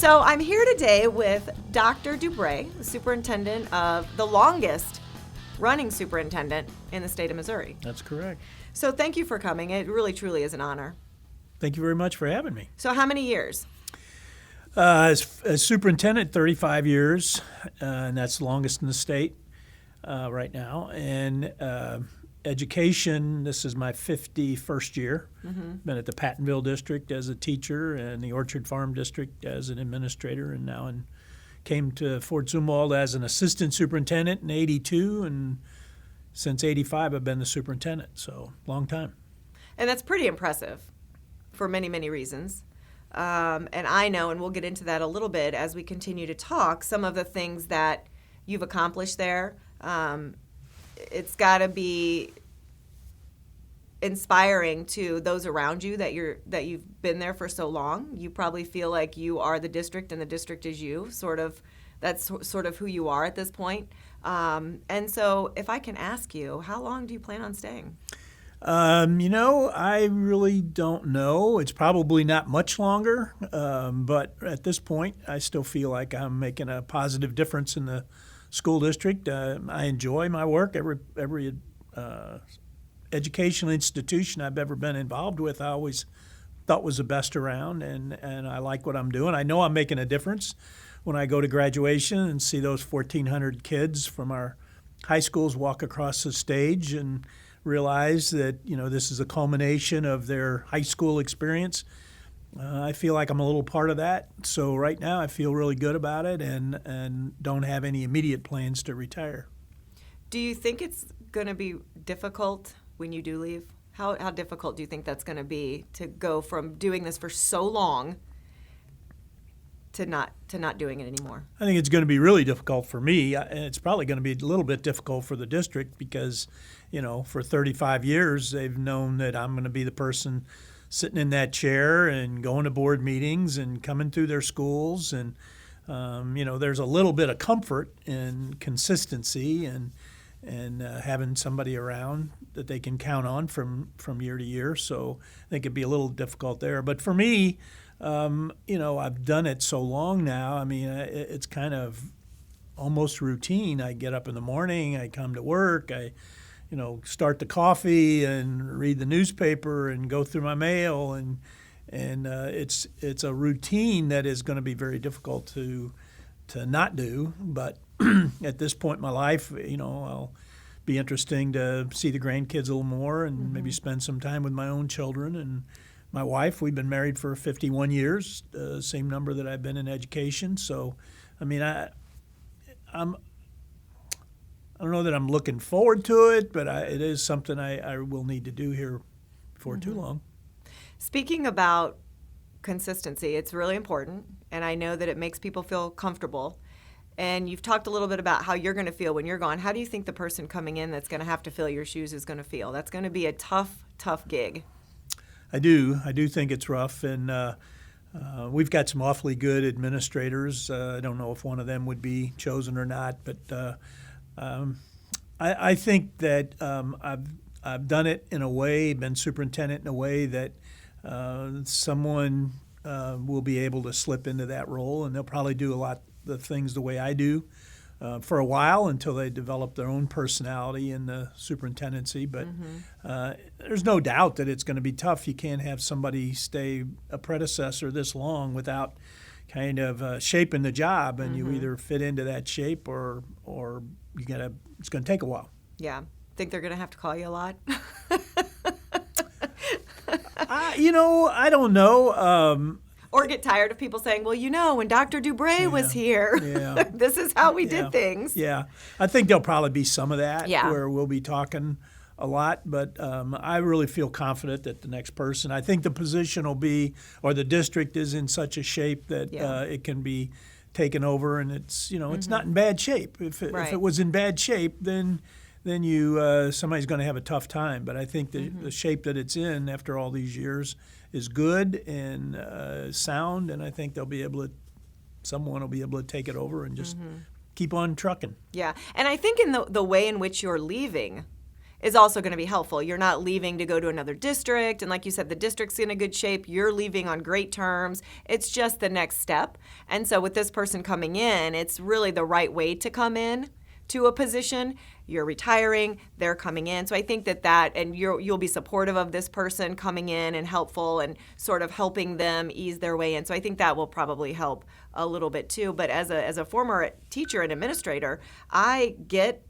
So I'm here today with Dr. DuBray, the superintendent of the longest running superintendent in the state of Missouri. That's correct. So thank you for coming. It really, truly is an honor. Thank you very much for having me. So how many years? As superintendent, 35 years, and that's the longest in the state right now. And education, this is my 51st year. Been at the Pattonville District as a teacher and the Orchard Farm District as an administrator, and now came to Fort Zumwalt as an assistant superintendent in 82, and since 85 I've been the superintendent, so long time. And that's pretty impressive for many, many reasons. And I know, and we'll get into that a little bit as we continue to talk, some of the things that you've accomplished there. It's got to be inspiring to those around you that you've been there for so long. You probably feel like you are the district and the district is you. That's sort of who you are at this point. And so, if I can ask you, how long do you plan on staying? I really don't know. It's probably not much longer, but at this point, I still feel like I'm making a positive difference in the school district. I enjoy my work. Every educational institution I've ever been involved with, I always thought was the best around, and I like what I'm doing. I know I'm making a difference when I go to graduation and see those 1,400 kids from our high schools walk across the stage and realize that this is a culmination of their high school experience. I feel like I'm a little part of that. So right now I feel really good about it and don't have any immediate plans to retire. Do you think it's going to be difficult when you do leave? How difficult do you think that's going to be to go from doing this for so long to not doing it anymore? I think it's going to be really difficult for me, and it's probably going to be a little bit difficult for the district because, for 35 years they've known that I'm going to be the person sitting in that chair and going to board meetings and coming through their schools, and there's a little bit of comfort and consistency and having somebody around that they can count on from year to year. So I think it'd be a little difficult there. But for me, I've done it so long now. I mean, it's kind of almost routine. I get up in the morning, I come to work, I start the coffee and read the newspaper and go through my mail, and it's a routine that is going to be very difficult to not do. But at this point in my life, I'll be interesting to see the grandkids a little more and maybe spend some time with my own children and my wife. We've been married for 51 years, same number that I've been in education. So, I mean, I don't know that I'm looking forward to it, but it is something I will need to do here before too long. Speaking about consistency, it's really important, and I know that it makes people feel comfortable. And you've talked a little bit about how you're going to feel when you're gone. How do you think the person coming in that's going to have to fill your shoes is going to feel? That's going to be a tough gig. I do think it's rough, and we've got some awfully good administrators. I don't know if one of them would be chosen or not, but I think that I've done it in a way, been superintendent in a way that someone will be able to slip into that role, and they'll probably do a lot the things the way I do for a while until they develop their own personality in the superintendency. But there's no doubt that it's going to be tough. You can't have somebody stay a predecessor this long without kind of shaping the job, and you either fit into that shape or it's going to take a while. Yeah. Think they're going to have to call you a lot? I don't know. Or get tired of people saying, well, when Dr. DuBray was here, this is how we did things. Yeah. I think there'll probably be some of that where we'll be talking a lot, but I really feel confident that the next person, I think the position will be, or the district is in such a shape that it can be taken over, and it's, it's not in bad shape. If it was in bad shape, then somebody's going to have a tough time. But I think the shape that it's in after all these years is good and sound, and I think someone will be able to take it over and just keep on trucking. Yeah, and I think in the way in which you're leaving, is also going to be helpful. You're not leaving to go to another district. And like you said, the district's in a good shape. You're leaving on great terms. It's just the next step. And so with this person coming in, it's really the right way to come in to a position. You're retiring, they're coming in. So I think that and you'll be supportive of this person coming in and helpful and sort of helping them ease their way in. So I think that will probably help a little bit too. But as a former teacher and administrator, I get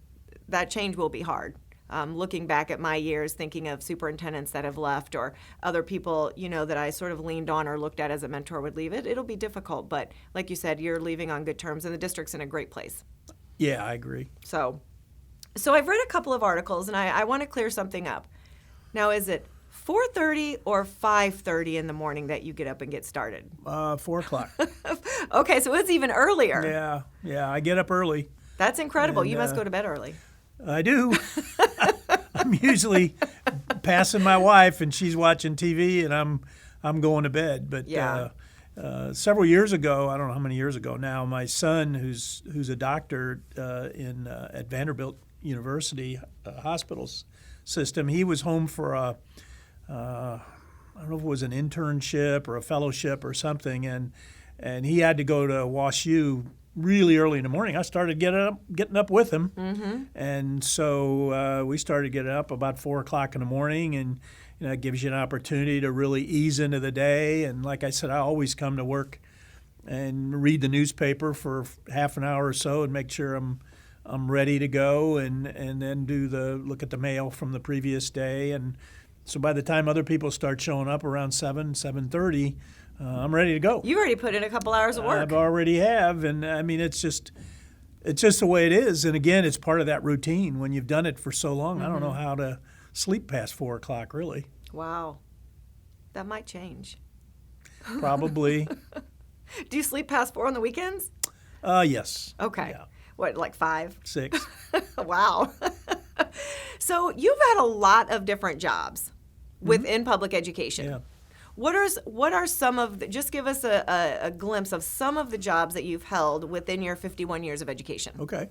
that change will be hard. Looking back at my years, thinking of superintendents that have left or other people, that I sort of leaned on or looked at as a mentor would leave, it'll be difficult. But like you said, you're leaving on good terms and the district's in a great place. Yeah, I agree. So I've read a couple of articles, and I want to clear something up. Now, is it 4:30 or 5:30 in the morning that you get up and get started? 4 o'clock. Okay, so it's even earlier. Yeah, I get up early. That's incredible. And, you must go to bed early. I do. I'm usually passing my wife, and she's watching TV, and I'm going to bed. But yeah. Several years ago, I don't know how many years ago now, my son, who's a doctor at Vanderbilt University hospitals system, he was home for I don't know if it was an internship or a fellowship or something, and he had to go to WashU really early in the morning. I started getting up with him, and so we started getting up about 4 o'clock in the morning, and it gives you an opportunity to really ease into the day. And like I said, I always come to work and read the newspaper for half an hour or so and make sure I'm ready to go, and then look at the mail from the previous day. And so by the time other people start showing up around 7:30, I'm ready to go. You already put in a couple hours of work. I've already have, and I mean it's just the way it is. And again, it's part of that routine when you've done it for so long. I don't know how to sleep past 4 o'clock, really. Wow. That might change. Probably. Do you sleep past 4 on the weekends? Yes. Okay. Yeah. What, like 5? 6. Wow. So you've had a lot of different jobs within public education. Yeah. What are some of just give us a glimpse of some of the jobs that you've held within your 51 years of education? Okay.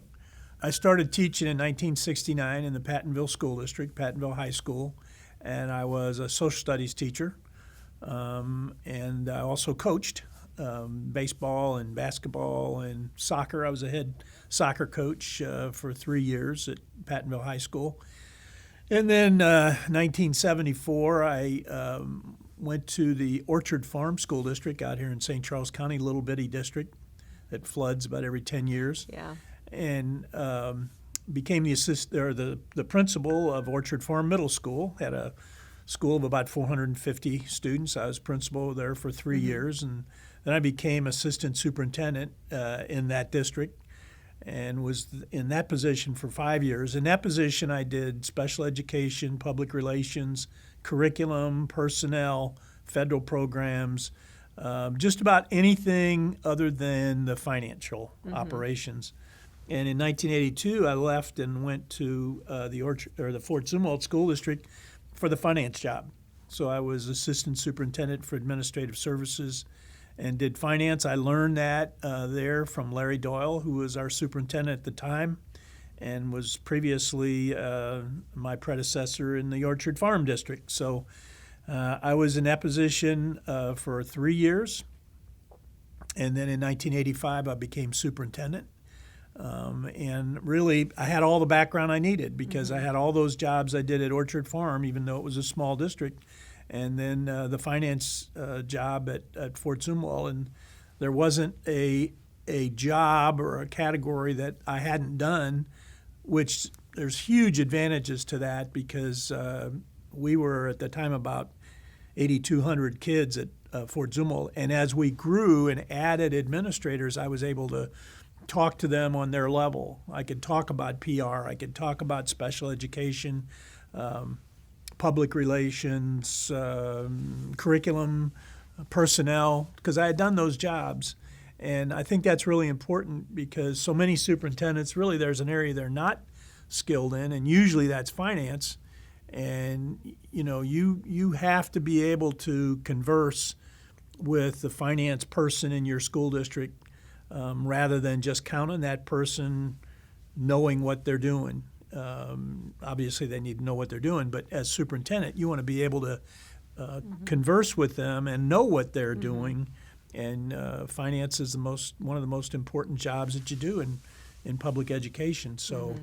I started teaching in 1969 in the Pattonville School District, Pattonville High School, and I was a social studies teacher, and I also coached baseball and basketball and soccer. I was a head soccer coach for 3 years at Pattonville High School. And then 1974, I went to the Orchard Farm School District out here in St. Charles County, little bitty district that floods about every 10 years. Yeah. And became the principal of Orchard Farm Middle School. Had a school of about 450 students. I was principal there for 3 years, and then I became assistant superintendent in that district, and was in that position for 5 years. In that position, I did special education, public relations, curriculum, personnel, federal programs, just about anything other than the financial operations. And in 1982, I left and went to the Fort Zumwalt School District for the finance job. So I was assistant superintendent for administrative services and did finance. I learned that there from Larry Doyle, who was our superintendent at the time and was previously my predecessor in the Orchard Farm District. So I was in that position for 3 years. And then in 1985, I became superintendent. And really, I had all the background I needed because I had all those jobs I did at Orchard Farm, even though it was a small district, and then the finance job at Fort Zumwalt. And there wasn't a job or a category that I hadn't done, which there's huge advantages to that because we were at the time about 8,200 kids at Fort Zumwalt. And as we grew and added administrators, I was able to talk to them on their level. I could talk about PR. I could talk about special education, public relations, curriculum, personnel, because I had done those jobs. And I think that's really important because so many superintendents, really there's an area they're not skilled in, and usually that's finance. And you have to be able to converse with the finance person in your school district rather than just count on that person knowing what they're doing. obviously they need to know what they're doing, but as superintendent, you want to be able to converse with them and know what they're doing. And finance is one of the most important jobs that you do in public education. So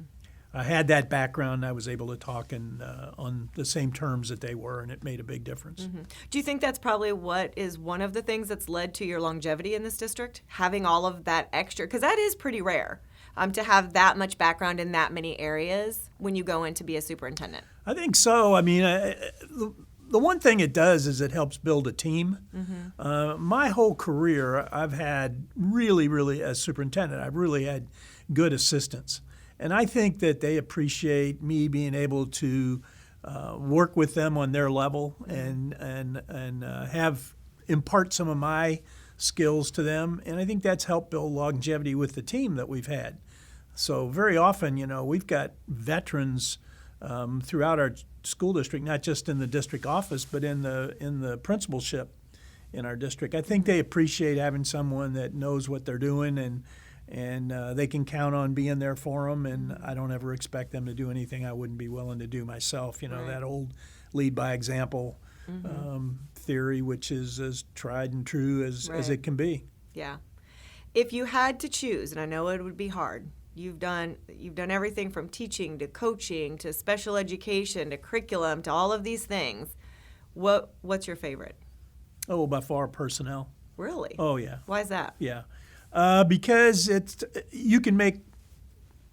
I had that background. I was able to talk on the same terms that they were, and it made a big difference. Do you think that's probably what is one of the things that's led to your longevity in this district? Having all of that extra, because that is pretty rare to have that much background in that many areas when you go in to be a superintendent. I think so. I mean, the one thing it does is it helps build a team. My whole career, I've had really, as superintendent, I've really had good assistants. And I think that they appreciate me being able to work with them on their level and impart some of my skills to them. And I think that's helped build longevity with the team that we've had. So very often, we've got veterans throughout our school district, not just in the district office, but in the principalship in our district. I think they appreciate having someone that knows what they're doing and they can count on being there for them. And I don't ever expect them to do anything I wouldn't be willing to do myself. Right. That old lead by example theory, which is as tried and true as it can be. Yeah. If you had to choose, and I know it would be hard, you've done everything from teaching to coaching to special education to curriculum to all of these things. What's your favorite? Oh, by far personnel. Really? Oh, yeah. Why is that? Yeah. Because you can make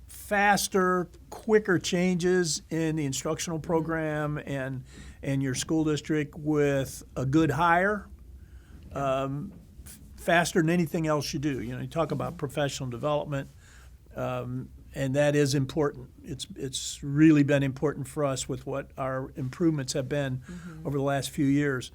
faster, quicker changes in the instructional program and your school district with a good hire, faster than anything else you do. You talk about professional development, and that is important. It's really been important for us with what our improvements have been over the last few years.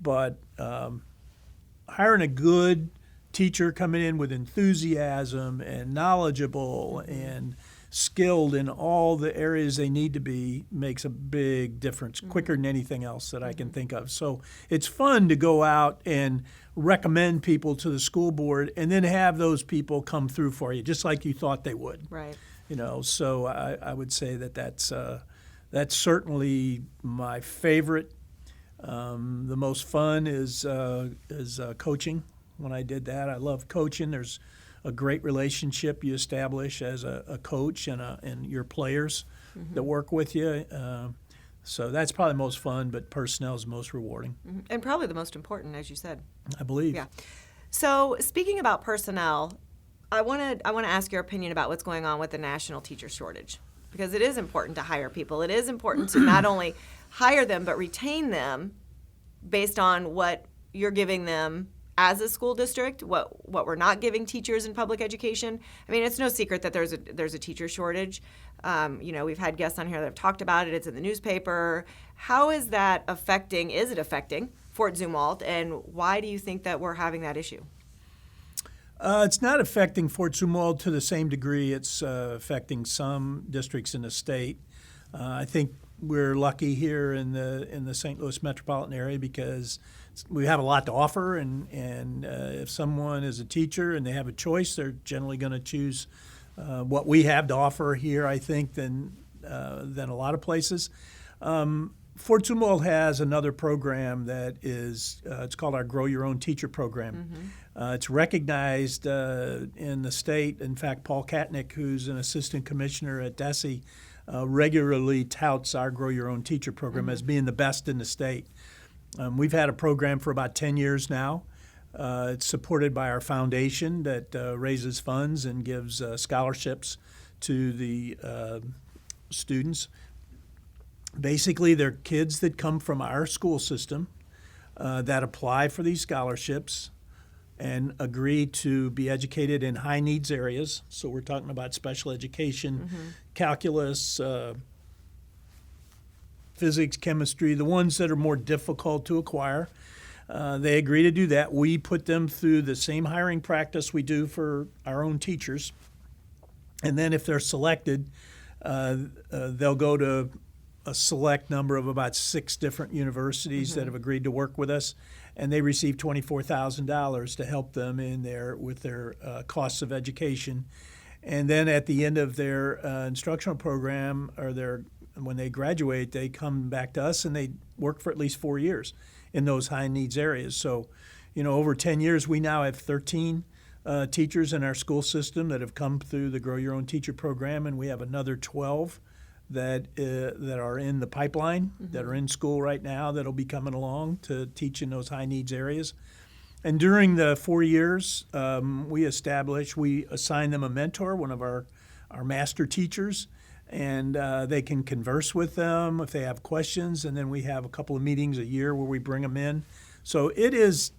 But hiring a good teacher coming in with enthusiasm and knowledgeable and skilled in all the areas they need to be makes a big difference, quicker than anything else that I can think of. So it's fun to go out and recommend people to the school board and then have those people come through for you, just like you thought they would. Right. So I would say that's certainly my favorite. The most fun is coaching. When I did that, I love coaching. There's a great relationship you establish as a coach and your players that work with you. So that's probably the most fun, but personnel is most rewarding. And probably the most important, as you said. I believe. Yeah. So speaking about personnel, I want to ask your opinion about what's going on with the national teacher shortage, because it is important to hire people. It is important to not only hire them but retain them based on what you're giving them as a school district, what we're not giving teachers in public education. I mean, it's no secret that there's a teacher shortage. We've had guests on here that have talked about it. It's in the newspaper. How is that affecting? Is it affecting Fort Zumwalt, and why do you think that we're having that issue? It's not affecting Fort Zumwalt to the same degree it's affecting some districts in the state. I think we're lucky here in the St. Louis metropolitan area because we have a lot to offer, and if someone is a teacher and they have a choice, they're generally going to choose what we have to offer here, I think, than a lot of places. Fort Zumwalt has another program that is it's called our Grow Your Own Teacher program. It's recognized in the state. In fact, Paul Katnick, who's an assistant commissioner at DESE, regularly touts our Grow Your Own Teacher program as being the best in the state. We've had a program for about 10 years now. It's supported by our foundation that raises funds and gives scholarships to the students. Basically, they're kids that come from our school system that apply for these scholarships and agree to be educated in high needs areas. So we're talking about special education, calculus, physics, chemistry, the ones that are more difficult to acquire. They agree to do that. We put them through the same hiring practice we do for our own teachers. And then if they're selected, they'll go to a select number of about 6 different universities that have agreed to work with us, and they receive $24,000 to help them with their costs of education. And then at the end of their instructional program or when they graduate, they come back to us and they work for at least 4 years in those high needs areas. So, over 10 years, we now have 13 teachers in our school system that have come through the Grow Your Own Teacher program, and we have another 12 that are in the pipeline, that are in school right now, that'll be coming along to teach in those high needs areas. And during the 4 years, we assign them a mentor, one of our master teachers, and they can converse with them if they have questions. And then we have a couple of meetings a year where we bring them in. So it is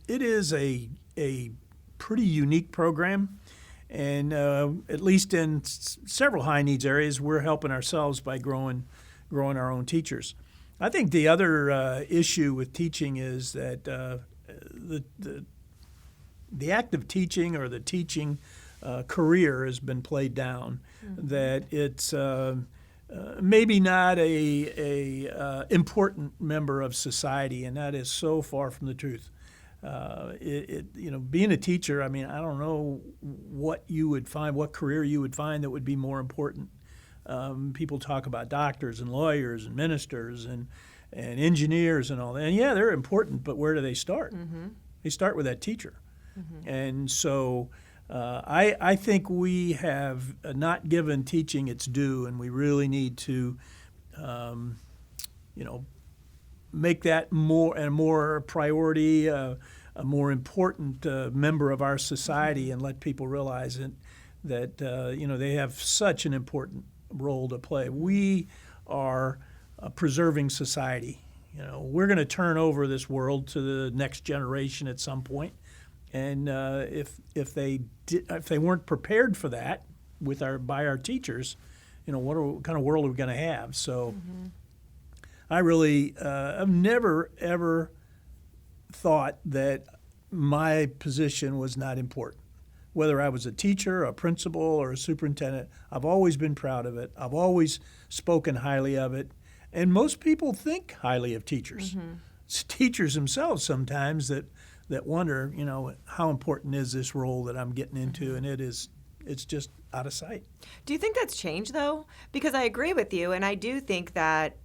a pretty unique program. And at least in several high needs areas, we're helping ourselves by growing our own teachers. I think the other issue with teaching is that the act of teaching or the teaching career has been played down. That it's maybe not a important member of society, and that is so far from the truth. Being a teacher, I mean, I don't know what career you would find that would be more important. People talk about doctors and lawyers and ministers and engineers and all that. And yeah, they're important, but where do they start? They start with that teacher. And so I think we have not given teaching its due, and we really need to, make that more priority, a more important member of our society, and let people realize that they have such an important role to play. We are preserving society. We're going to turn over this world to the next generation at some point, and if they weren't prepared for that by our teachers, what kind of world are we going to have? So. I really, I've never, ever thought that my position was not important. Whether I was a teacher, a principal, or a superintendent, I've always been proud of it. I've always spoken highly of it. And most people think highly of teachers. It's teachers themselves sometimes that wonder, how important is this role that I'm getting into? And it's just out of sight. Do you think that's changed, though? Because I agree with you, and I do think that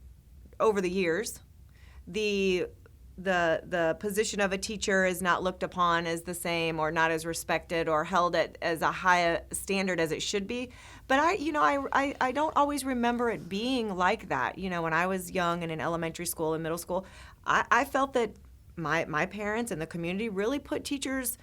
over the years, the position of a teacher is not looked upon as the same, or not as respected, or held at as a high standard as it should be. But I don't always remember it being like that. When I was young and in elementary school and middle school, I felt that my parents and the community really put teachers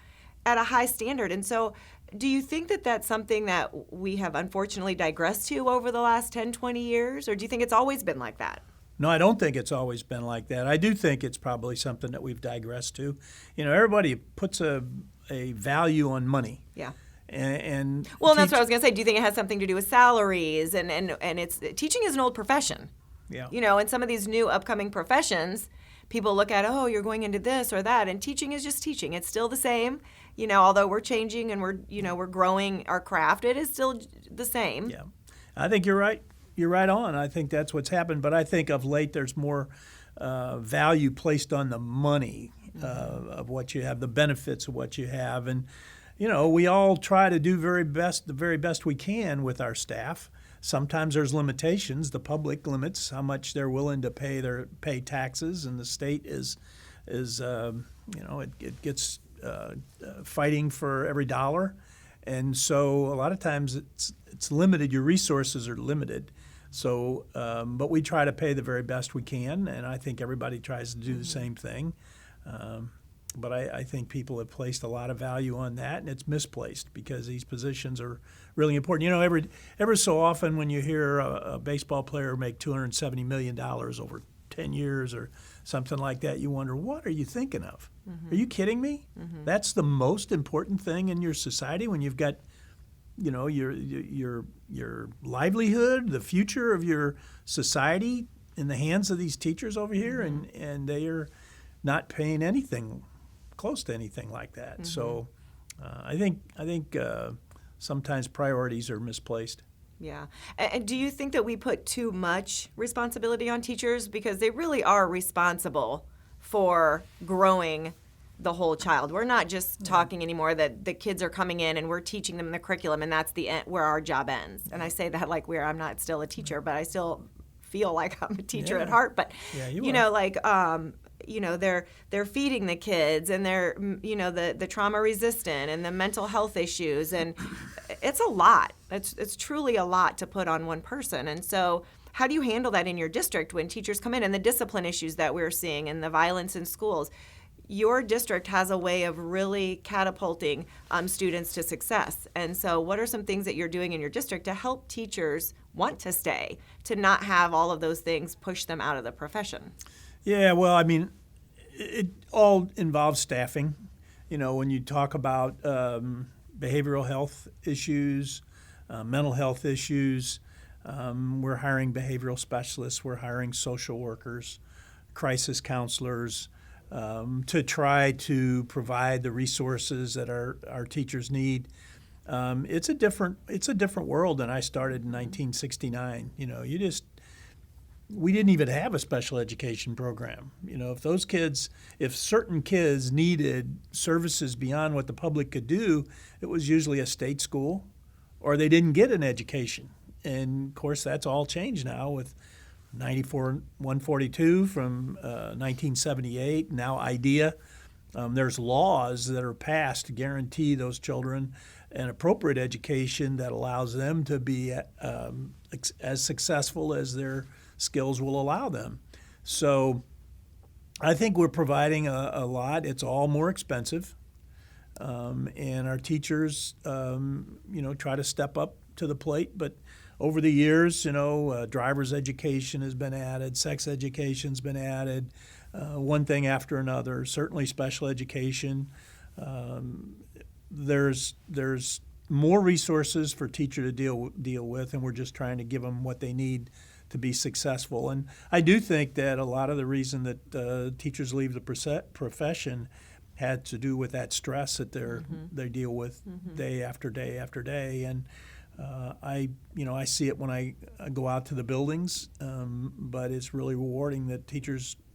at a high standard. And so do you think that that's something that we have unfortunately digressed to over the last 10, 20 years? Or do you think it's always been like that? No, I don't think it's always been like that. I do think it's probably something that we've digressed to. Everybody puts a value on money. Yeah. And that's what I was going to say. Do you think it has something to do with salaries? And it's teaching is an old profession. Yeah. And some of these new upcoming professions, people look at, you're going into this or that, and teaching is just teaching. It's still the same. Although we're changing and we're growing our craft, it is still the same. Yeah. I think you're right. You're right on. I think that's what's happened. But I think of late there's more value placed on the money of what you have, the benefits of what you have. And, we all try to do the very best we can with our staff. Sometimes there's limitations. The public limits how much they're willing to pay taxes, and the state is it gets fighting for every dollar. And so a lot of times it's limited. Your resources are limited. So, but we try to pay the very best we can, and I think everybody tries to do the same thing. But I think people have placed a lot of value on that, and it's misplaced because these positions are really important. Every so often when you hear a baseball player make $270 million over 10 years or something like that, you wonder, what are you thinking of? Are you kidding me? That's the most important thing in your society when you've got, your livelihood, the future of your society in the hands of these teachers over here, and they are not paying anything close to anything like that. So I think sometimes priorities are misplaced. Yeah. And do you think that we put too much responsibility on teachers? Because they really are responsible for growing the whole child. We're not just talking anymore that the kids are coming in and we're teaching them the curriculum and that's the end, where our job ends. And I say that like I'm not still a teacher, but I still feel like I'm a teacher at heart. But you know, like you know, they're feeding the kids and they're, you know, the trauma resistant and the mental health issues, and it's a lot. It's truly a lot to put on one person. And so how do you handle that in your district when teachers come in and the discipline issues that we're seeing and the violence in schools? Your district has a way of really catapulting students to success. And so what are some things that you're doing in your district to help teachers want to stay, to not have all of those things push them out of the profession? Yeah, well, I mean, it all involves staffing. You know, when you talk about behavioral health issues, mental health issues, we're hiring behavioral specialists, we're hiring social workers, crisis counselors, to try to provide the resources that our teachers need. It's a different world than I started in 1969. You know, we didn't even have a special education program. You know, if certain kids needed services beyond what the public could do, it was usually a state school, or they didn't get an education. And of course, that's all changed now with 94-142 from 1978, now IDEA. There's laws that are passed to guarantee those children an appropriate education that allows them to be as successful as their skills will allow them. So I think we're providing a lot. It's all more expensive. And our teachers, you know, try to step up to the plate. But over the years, you know, driver's education has been added, sex education's been added, one thing after another, certainly special education. There's more resources for teacher to deal with, and we're just trying to give them what they need to be successful. And I do think that a lot of the reason that teachers leave the profession had to do with that stress that they deal with day after day after day. And I see it when I go out to the buildings, but it's really rewarding that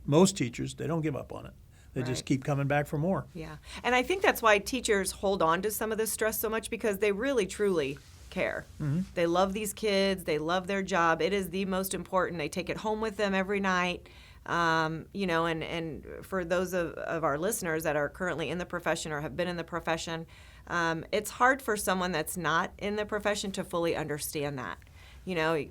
most teachers, they don't give up on it. They just keep coming back for more. Yeah. And I think that's why teachers hold on to some of this stress so much, because they really, truly care. Mm-hmm. They love these kids. They love their job. It is the most important. They take it home with them every night. You know, and for those of our listeners that are currently in the profession or have been in the profession, it's hard for someone that's not in the profession to fully understand that. You know,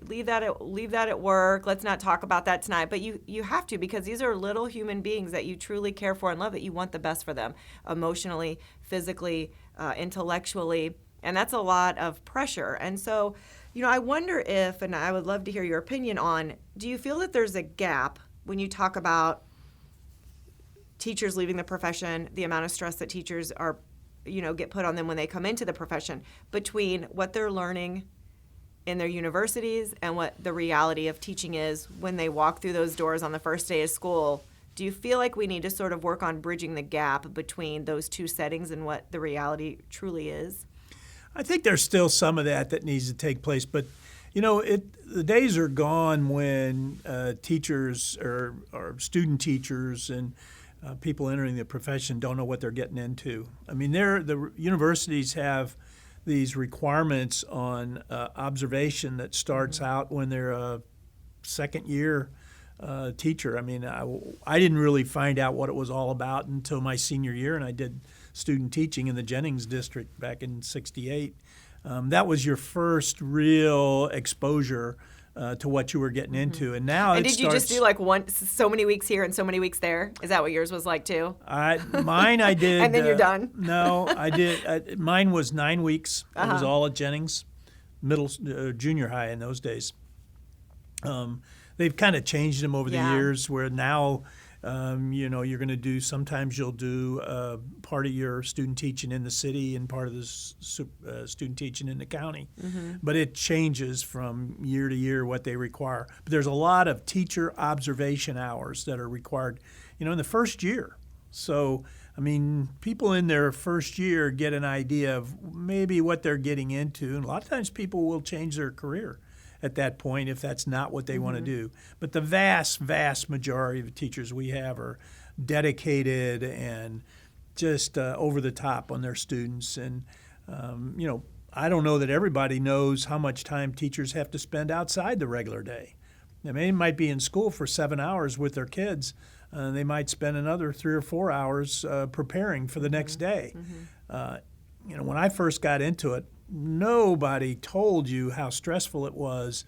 leave that at work. Let's not talk about that tonight. But you have to, because these are little human beings that you truly care for and love, that you want the best for them emotionally, physically, intellectually. And that's a lot of pressure. And so, you know, I wonder if, and I would love to hear your opinion on, do you feel that there's a gap when you talk about teachers leaving the profession, the amount of stress that teachers are, you know, get put on them when they come into the profession, between what they're learning in their universities and what the reality of teaching is when they walk through those doors on the first day of school? Do you feel like we need to sort of work on bridging the gap between those two settings and what the reality truly is? I think there's still some of that needs to take place, but you know, the days are gone when teachers or student teachers and people entering the profession don't know what they're getting into. I mean, the universities have these requirements on observation that starts out when they're a second year teacher. I mean, I didn't really find out what it was all about until my senior year, and I did student teaching in the Jennings district back in '68. That was your first real exposure to what you were getting into, and now and did you just do like so many weeks here and so many weeks there? Is that what yours was like too? Mine I did. And then you're done. No, I did. Mine was 9 weeks. It was all at Jennings, junior high in those days. They've kind of changed them over the years, where now, you know, you're going to do, sometimes you'll do part of your student teaching in the city and part of the student teaching in the county. Mm-hmm. But it changes from year to year what they require. But there's a lot of teacher observation hours that are required, you know, in the first year. So, I mean, people in their first year get an idea of maybe what they're getting into. And a lot of times people will change their career at that point if that's not what they want to do. But the vast, vast majority of the teachers we have are dedicated and just over the top on their students. And, I don't know that everybody knows how much time teachers have to spend outside the regular day. I mean, they might be in school for 7 hours with their kids. They might spend another 3 or 4 hours preparing for the next day. When I first got into it, nobody told you how stressful it was.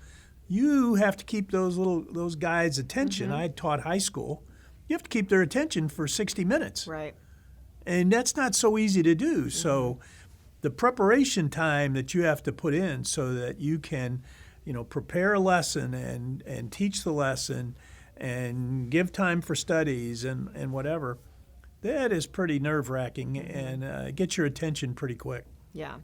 You have to keep those guys' attention. I taught high school. You have to keep their attention for 60 minutes. Right. And that's not so easy to do. So the preparation time that you have to put in so that you can, prepare a lesson and teach the lesson and give time for studies and whatever, that is pretty nerve-wracking and gets your attention pretty quick. Yeah.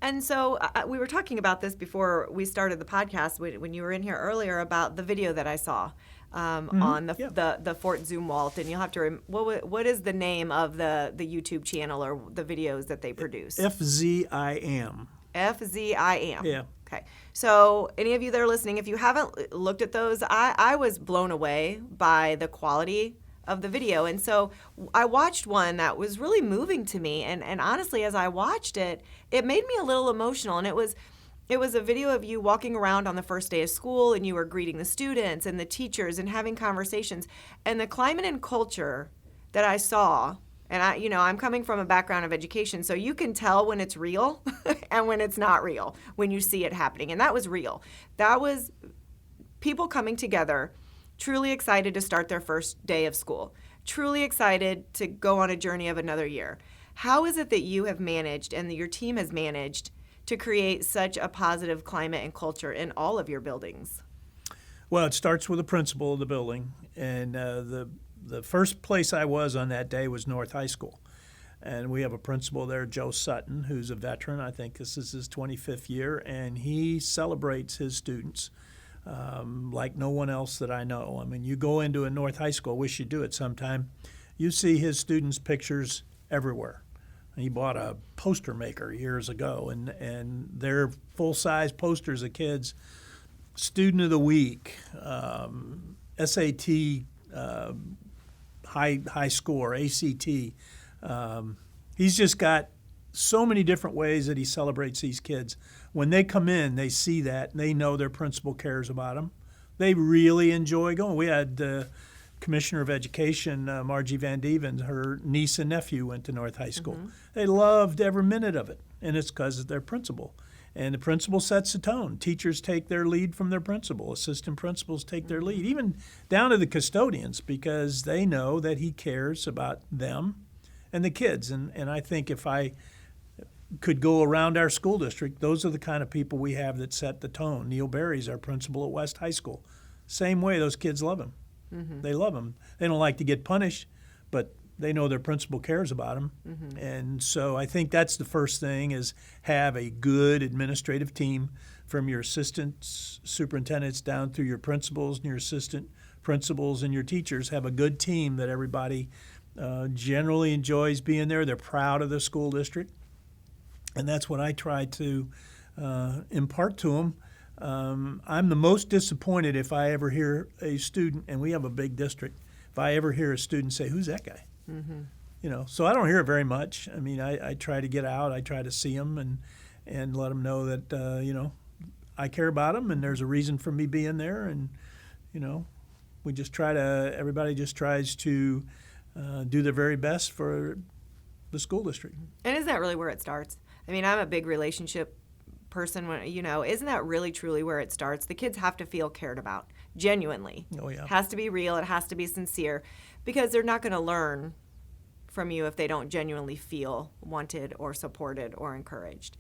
And so we were talking about this before we started the podcast when you were in here earlier about the video that I saw on the Fort Zumwalt, and you'll have to what is the name of the YouTube channel or the videos that they produce? FZIM. FZIM. Yeah. Okay. So any of you that are listening, if you haven't looked at those, I was blown away by the quality of the video. And so I watched one that was really moving to me. And honestly, as I watched it, it made me a little emotional. And it was a video of you walking around on the first day of school, and you were greeting the students and the teachers and having conversations. And the climate and culture that I saw, and I'm coming from a background of education, so you can tell when it's real and when it's not real, when you see it happening. And that was real. That was people coming together, truly excited to start their first day of school, truly excited to go on a journey of another year. How is it that you have managed and that your team has managed to create such a positive climate and culture in all of your buildings? Well, it starts with the principal of the building, and the first place I was on that day was North High School. And we have a principal there, Joe Sutton, who's a veteran. I think this is his 25th year, and he celebrates his students like no one else that I know. I mean, you go into a North High School, wish you'd do it sometime, you see his students' pictures everywhere. He bought a poster maker years ago, and they're full-size posters of kids. Student of the Week, SAT high score, ACT. He's just got so many different ways that he celebrates these kids. When they come in, they see that, and they know their principal cares about them. They really enjoy going. We had Commissioner of Education, Margie Van Dieven, her niece and nephew went to North High School. They loved every minute of it, and it's because of their principal. And the principal sets the tone. Teachers take their lead from their principal. Assistant principals take their lead, even down to the custodians, because they know that he cares about them and the kids. And I think if I could go around our school district, those are the kind of people we have that set the tone. Neil Berry's our principal at West High School. Same way, those kids love him. They love him. They don't like to get punished, but they know their principal cares about them. And so I think that's the first thing, is have a good administrative team from your assistant superintendents down through your principals and your assistant principals and your teachers. Have a good team that everybody generally enjoys being there. They're proud of the school district. And that's what I try to impart to them. I'm the most disappointed if I ever hear a student, and we have a big district, if I ever hear a student say, "Who's that guy?" So I don't hear it very much. I mean, I try to get out. I try to see them and let them know that, I care about them, and there's a reason for me being there. And, we just everybody just tries to do their very best for the school district. And is that really where it starts? I mean, I'm a big relationship person, isn't that really truly where it starts? The kids have to feel cared about, genuinely. Oh, yeah. It has to be real. It has to be sincere, because they're not going to learn from you if they don't genuinely feel wanted or supported or encouraged.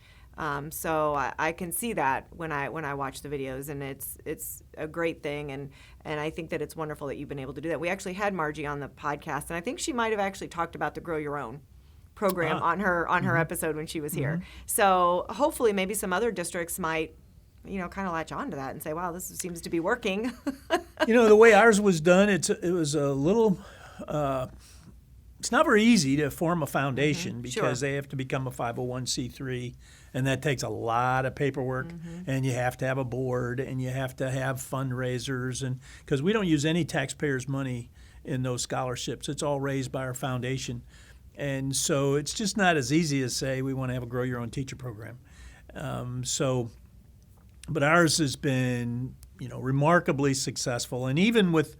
So I can see that when I watch the videos, and it's a great thing, and I think that it's wonderful that you've been able to do that. We actually had Margie on the podcast, and I think she might have actually talked about the Grow Your Own program on her episode when she was here. So hopefully maybe some other districts might, kind of latch on to that and say, wow, this seems to be working. The way ours was done, it was a little, it's not very easy to form a foundation because they have to become a 501c3 And that takes a lot of paperwork, and you have to have a board, and you have to have fundraisers, and because we don't use any taxpayers' money in those scholarships. It's all raised by our foundation. And so it's just not as easy as say we want to have a Grow Your Own Teacher program. But ours has been, remarkably successful. And even with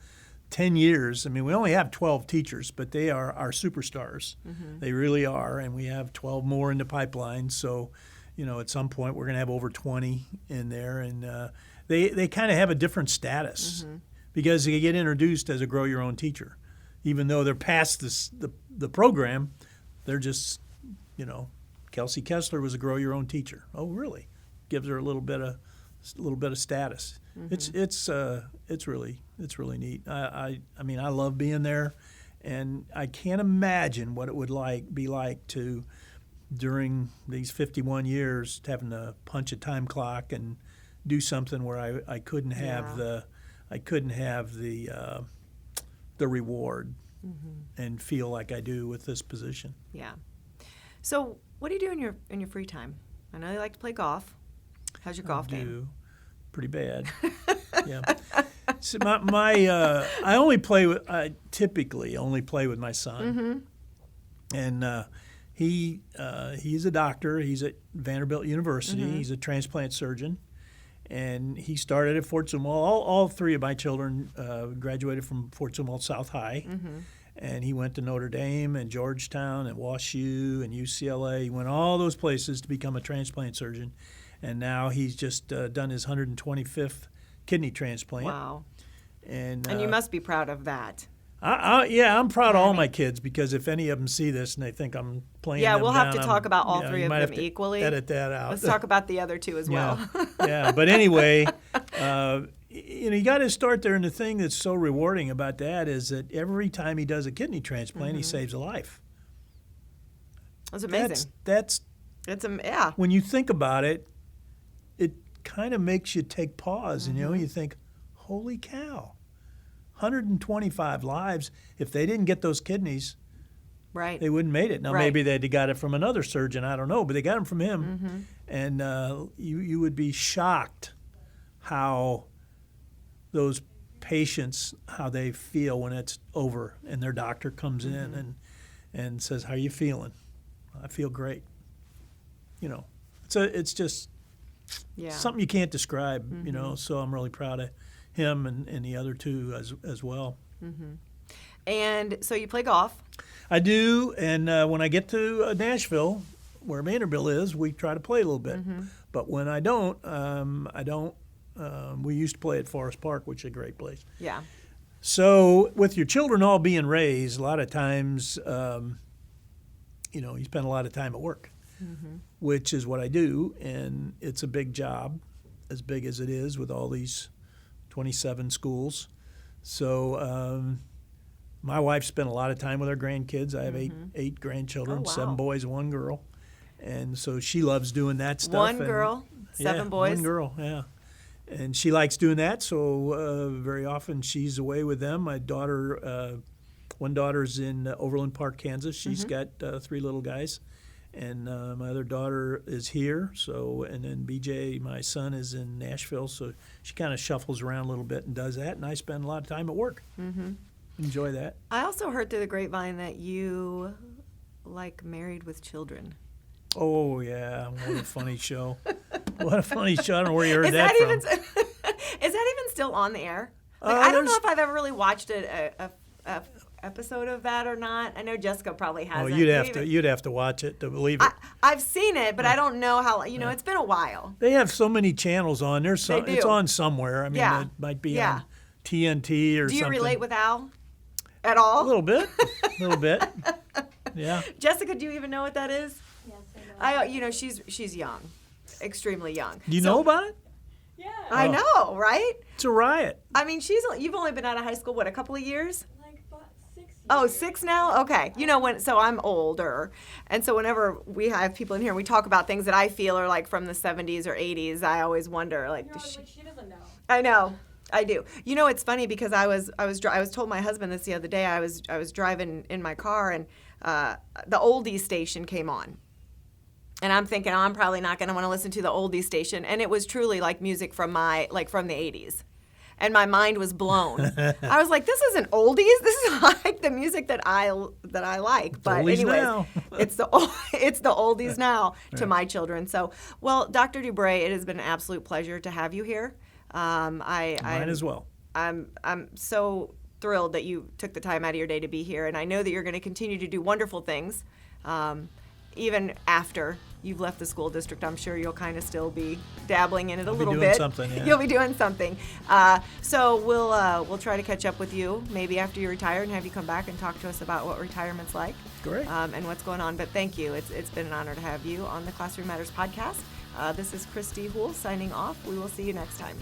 10 years, I mean, we only have 12 teachers, but they are our superstars. They really are. And we have 12 more in the pipeline. So, at some point we're going to have over 20 in there. And they kind of have a different status because they get introduced as a Grow Your Own Teacher. Even though they're past the program, they're just, Kelsey Kessler was a Grow Your Own Teacher. Oh, really? Gives her a little bit of status. It's really neat. I mean, I love being there, and I can't imagine what it would be like to during these 51 years having to punch a time clock and do something where I couldn't have the reward and feel like I do with this position. Yeah. So what do you do in your free time? I know you like to play golf. How's your golf game? Pretty bad. Yeah. So I typically only play with my son. And he's a doctor. He's at Vanderbilt University. He's a transplant surgeon. And he started at Fort Zumwalt. All three of my children graduated from Fort Zumwalt South High. And he went to Notre Dame and Georgetown and WashU and UCLA. He went all those places to become a transplant surgeon. And now he's just done his 125th kidney transplant. Wow. And you must be proud of that. I'm proud of all my kids because if any of them see this and they think I'm playing them we'll down, have to talk about all three of might them have to equally. Edit that out. Let's talk about the other two as well. Yeah, but anyway, you got to start there. And the thing that's so rewarding about that is that every time he does a kidney transplant, he saves a life. That's amazing. Yeah. When you think about it, it kind of makes you take pause, and you think, holy cow. 125 lives. If they didn't get those kidneys, right, they wouldn't made it. Now maybe they'd got it from another surgeon. I don't know, but they got them from him, and you would be shocked how those patients how they feel when it's over and their doctor comes in and says, "How are you feeling?" I feel great. It's just something you can't describe. So I'm really proud of him and the other two as well. And so you play golf? I do, and when I get to Nashville, where Vanderbilt is, we try to play a little bit. But when I don't, I don't. We used to play at Forest Park, which is a great place. Yeah. So with your children all being raised, a lot of times, you spend a lot of time at work, which is what I do, and it's a big job, as big as it is with all these 27 schools. So my wife spent a lot of time with our grandkids. I have eight grandchildren, 7 boys and 1 girl. And so she loves doing that stuff. One girl, 7 boys? 1 girl, yeah. And she likes doing that, so very often she's away with them. My daughter, one daughter's in Overland Park, Kansas. She's got 3 little guys. And my other daughter is here, and then BJ, my son, is in Nashville, so she kind of shuffles around a little bit and does that, and I spend a lot of time at work. Enjoy that. I also heard through the grapevine that you like Married with Children. Oh, yeah, what a funny show. What a funny show. I don't know where you heard that from. Is that even still on the air? I don't know if I've ever really watched a episode of that or not. I know Jessica probably hasn't. Oh, you'd have to watch it to believe it. I've seen it, but I don't know how. It's been a while. They have so many channels on. It's on somewhere. I mean, it might be on TNT or something. Do you relate with Al at all? A little bit. Yeah. Jessica, do you even know what that is? Yes, I know. She's young, extremely young. Do you know about it? Yeah. I know, right? It's a riot. I mean, you've only been out of high school, what, a couple of years? Like about 6 years. Oh, 6 now? Okay. So I'm older. And so whenever we have people in here and we talk about things that I feel are like from the 70s or 80s, I always wonder, like, But she doesn't know. I know. I do. It's funny because I was told my husband this the other day. I was driving in my car and the oldies station came on. And I'm thinking, oh, I'm probably not going to want to listen to the oldie station. And it was truly like music from the 80s. And my mind was blown. I was like, this isn't oldies. This is like the music that I like. But oldies anyways, now. it's the oldies now to my children. So, well, Dr. DuBray, it has been an absolute pleasure to have you here. Mine as well. I'm so thrilled that you took the time out of your day to be here, and I know that you're going to continue to do wonderful things, even after you've left the school district. I'm sure you'll kind of still be dabbling in it a little doing bit. something, yeah. You'll be doing something. So we'll try to catch up with you maybe after you retire and have you come back and talk to us about what retirement's like. Great. And what's going on. But thank you. It's been an honor to have you on the Classroom Matters podcast. This is Kristy Houle signing off. We will see you next time.